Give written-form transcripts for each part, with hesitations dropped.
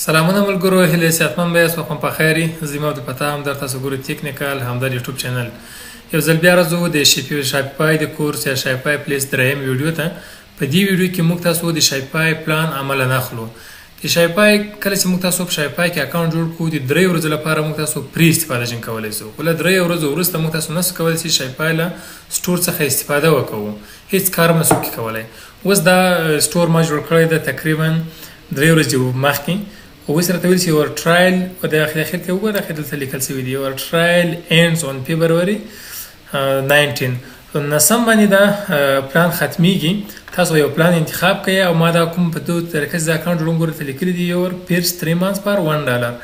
سلامونه ملګرو، هیله صحتمند یاست، وخت په خیر. زما د پتا هم در تاسو ګورئ ټیکنیکل همدار یوټیوب چینل. یو ځل بیا راځو د شاپی فای د کورس یا شاپی فای پلیس دریم ویډیو ته. په دې ویډیو کې موږ تاسو د شاپی فای پلان عمل نه اخلو. د شاپی فای کله چې موږ تاسو په شاپی فای کې اکاونټ جوړ کړو د 3 ورځې لپاره موږ تاسو پری استفاده جن کولای شو. ول 3 ورځې وروسته موږ تاسو نس کولای شي شاپی فای له سٹور څخه استفاده وکړو. هیڅ کار مسو کې کولای. اوس دا سٹور ما جوړ کړی د تقریبا 3 ورځې مخکې. اوس راته ویل چې your trial په د اخر کې وګوره د دلته لیکل شوی دی your trial ends on February 19. نسم باندې دا پلان ختمیږي. تاسو یو پلان انتخاب کړئ او ما دا کوم په دوه طریقې ځکه اکاونټ جوړوم ګورته لیکل دي your first 3 months پر $1.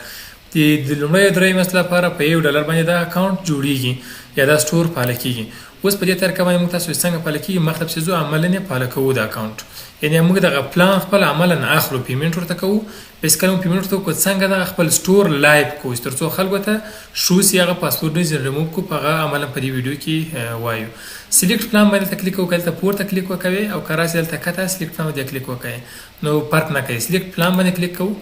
د لومړی درې میاشتې لپاره په $1 باندې دا اکاونټ جوړیږي یا دا سٹور فعال کیږي. اوس په دې طریقه باندې موږ تاسو څنګه فعال کیږي مخکې چې زو عمل نه فعال کوو دا اکاونټ. یعنی موږ د پلان خپل عمل نه اخلو پیمنټ ورته کوو. بس کله پیمنټ ورته کو څنګه دا خپل سٹور لایو کو ترڅو خلکو ته شو سیغه پاسورډ نه ریموو کو په عمل په دې ویډیو کې وایو. سلیکټ پلان باندې کلیک وکړئ ته پورته کلیک وکړئ او کراچ دلته کته سلیکټ پلان باندې کلیک وکړئ. نو فرق نه کوي. سلیکټ پلان باندې کلیک کوو.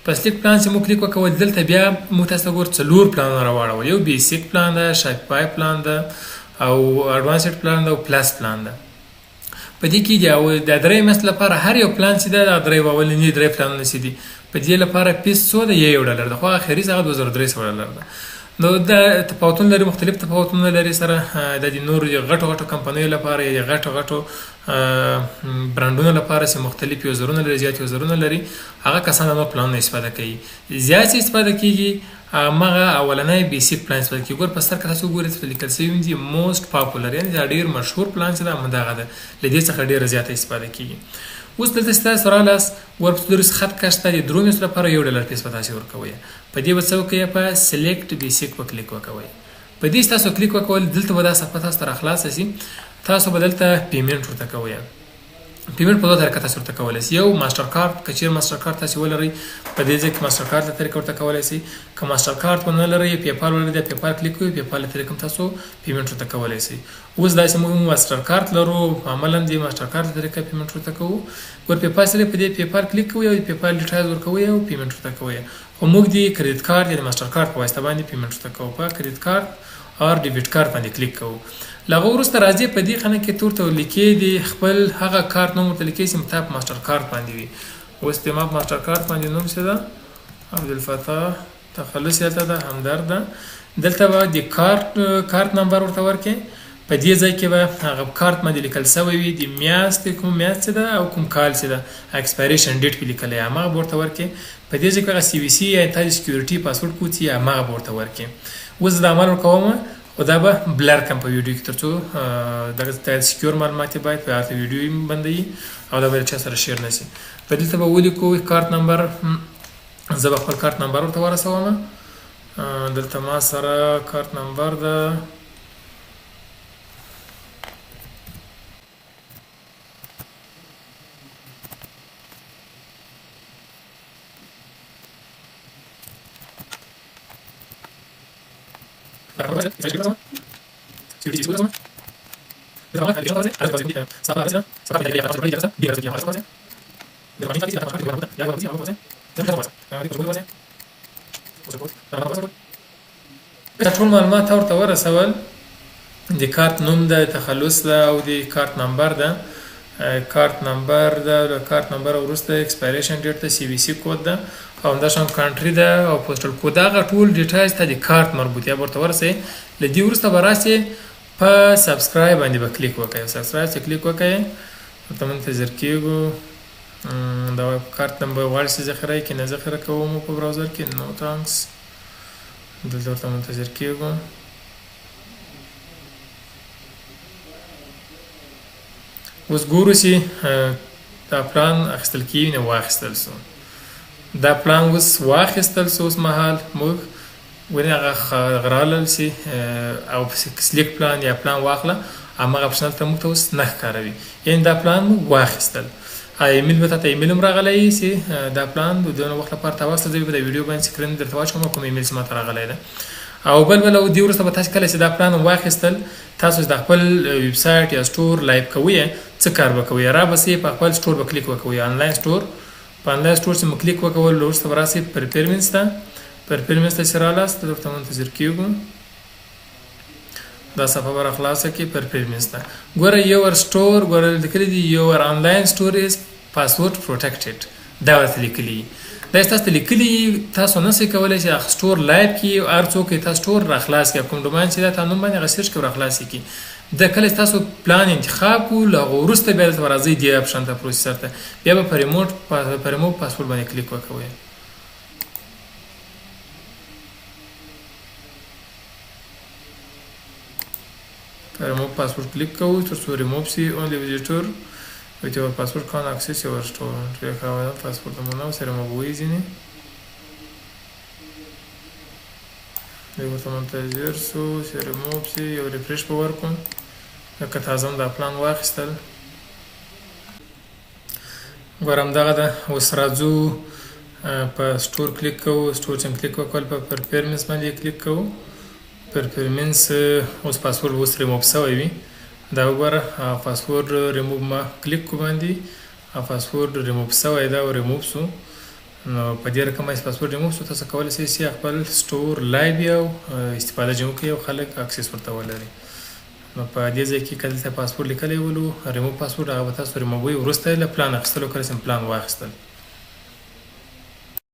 په سلیکټ پلان چې مو کلیک وکړو دلته بیا مو تاسو ګور څلور پلان راوړو. یو بیسیک پلان ده، شاپی فای پلان ده او اډوانسډ پلان ده او پلس پلان ده. په دې کې د درې میاشتې لپاره هر یو پلان چې د درې اولنی درې پلانونه چې دي په دې لپاره پیسو د $1 د خو اخري څنګه $2300 ده. نو د تفاوتونه لري، مختلف تفاوتونه لري سره د نور غټو کمپنیو لپاره یا غټو برانډونو لپاره چې مختلف یوزرونه لري، زیات یوزرونه لري. هغه کسان هم پلان استفاده کوي. زیات استفاده کیږي هغه اولنۍ بیسیک پلان استفاده کیږي. ګور په سر کې تاسو ګورئ چې لیکل شوی دی موست پاپولر، یعنی دا ډیر مشهور پلان چې دا مداغه ده لدې څخه ډیر زیات استفاده کیږي. اوس دلته تاسو را لاس ورپسې خط کاشته د درو میاشتو لپاره $1 پیس پتا شي ورکوي. په دې وڅو کې په سلیکټ بیسیک په کلیک وکوي. په دې تاسو کلیک وکول دلته ودا صفحه تاسو تر خلاص شي. تاسو بدلته پیمنټ ورته کوی. پیمنټ په دوه طریقه تاسو ورته کولای شئ. یو ماستر کارت، کچیر ماستر کارت تاسو ولرئ په دې ځکه ماستر کارت له طریقې ورته کولای شئ. که ماستر کارت ونه لرئ پیپال ولرئ د پیپال کلیک کوئ، پیپال له طریقې تاسو پیمنټ ورته کولای شئ. اوس دا چې موږ ماستر کارت لرو عملاً د ماستر کارت له طریقې پیمنټ ورته کوو. ور پیپال سره په دې پیپال کلیک کوئ او پیپال ډیټیلز ورکوئ او پیمنټ ورته کوئ. خو موږ د کریډټ کارت یا ماستر کارت په واسطه باندې پیمنټ ورته کوو. په کریډټ کارت او ډیبټ کارت باندې کلیک کوو. لغه وروسته راځي په دې خانه کې تورته لیکي د خپل هغه کارت نوم ورته لیکي چې مطابق ماستر کارت باندې وي. اوس د ماستر کارت باندې نوم څه ده؟ عبدالفتاح تخلص یاته ده همدرد ده. دلته به د کارت نمبر ورته ورکې. په دې ځای کې به هغه کارت باندې لیکل شوی وي د میاشتې کوم میاشت ده او کوم کال څه ده، ایکسپایریشن ډیټ په لیکل یا هغه ورته ورکې. په دې ځای کې سی وی سی یا انټرنیټ سکیورټي پاسورډ کوتی یا هغه ورته ورکې. اوس دا عمل وکوم او دا به بلر کم په ویډیو کې ترڅو د سکیور معلومات باید په هغه ویډیو باندې او دا به چا سره شیر نشي. په دلته به ولیکو کارت نمبر. زه به خپل کارت نمبر ورته ورسوم. دلته ما سره کارت نمبر ده ټول معلومات ورته ورسول. د کارت نوم ده، تخلص ده او د کارت نمبر ده. کارت نمبر ده، کارت نمبر وروسته ایکسپایریشن ډیټ ده، سی وی سی کود ده او همداشان کانټری ده او پوسټل کود. هغه ټول ډیټیلز ته د کارت مربوطه ورته ورسي. لدی وروسته براسي په سبسکرایب باندې به کلیک وکړئ. سبسکرایب ته کلیک وکړئ. ته منتظر کیږو. دا کارت نمبر غواړئ چې ذخیره کې نه ذخیره کوم په براوزر کې. نو تانکس. دلته ورته منتظر کیږو. اوس ګورو چې دا پلان اخیستل کیږي نه واخیستل سو. دا پلان اوس واخیستل سو. اوس مهال موږ ورنه هغه غرالل سي او سلیکټ پلان یا پلان واخله هغه اپشنل ته موږ ته اوس نه ښکاروي. یعنی دا پلان موږ واخیستل. ایمیل به تاسو ایمیل هم راغلی چې دا پلان د دونه وخت لپاره تاسو د ویډیو باندې سکرین درته واچوم کوم ایمیل سم ته راغلی ده. او بل او دی ورسته به تاسو کله چې دا پلان واخیستل تاسو د خپل ویب سټ یا سٹور لایو کوئ څه کار وکوي. را بسې په خپل سٹور به کلیک وکوي. انلاین سٹور په انلاین سټور چې مو کلیک وکول وروسته به راسئ پرفیرمنس ته پرفیرمنس ته چې رالاست دلته منتظر کیږو دا صفحه به راخلاصه کړي پرفیرمنس ته ګوره یور سټور ګوره لیکلي دي یور انلاین سټور از پاسورډ پروټیکټډ دا ورته لیکلي دا تاسو ته لیکلي تاسو نه شئ کولی چې سټور لایو کړي او هر څوک یې تاسو سټور راخلاص کړي کوم ډومین چې دا تاسو نوم باندې هغه سرچ کړئ راخلاص کړي د کله تاسو پلان انتخاب کو له وروسته بیا دلته راځئ دی اپشن ته پروسیسر ته بیا به په ریموټ پاسورډ باندې کلیک وکوئ remove password click کوو تر څو remove سي only visitor with your password can access your store ریکاوه پاسورډ مونږ سره موږ ځینې ورته منتظر سو چې remove سي یو ریفریش به ورکوم لکه تازه دا پلان واخیستل ګورم دغه ده اوس راځو په سټور کلیک کوو سټور چې کلیک وکړل په پرفیرمنس باندې کلیک کوو پرفیرمنس اوس پاسورډ اوس ریموو شوی وي دا وګوره پاسورډ ریموو ما کلیک کو باندې پاسورډ ریموو شوی دا او ریموو شو نو په دې رقم باندې پاسورډ ریموو شو تاسو کولای شئ چې خپل سټور لایو یو استفاده جوړ کړئ او خلک اکسس ورته ولري نو په دې ځای کې کله چې پاسورډ لیکلی ولو ریموو پاسورډ هغه تاسو ریمووي وروسته له پلان اخیستلو کله چې پلان واخیستل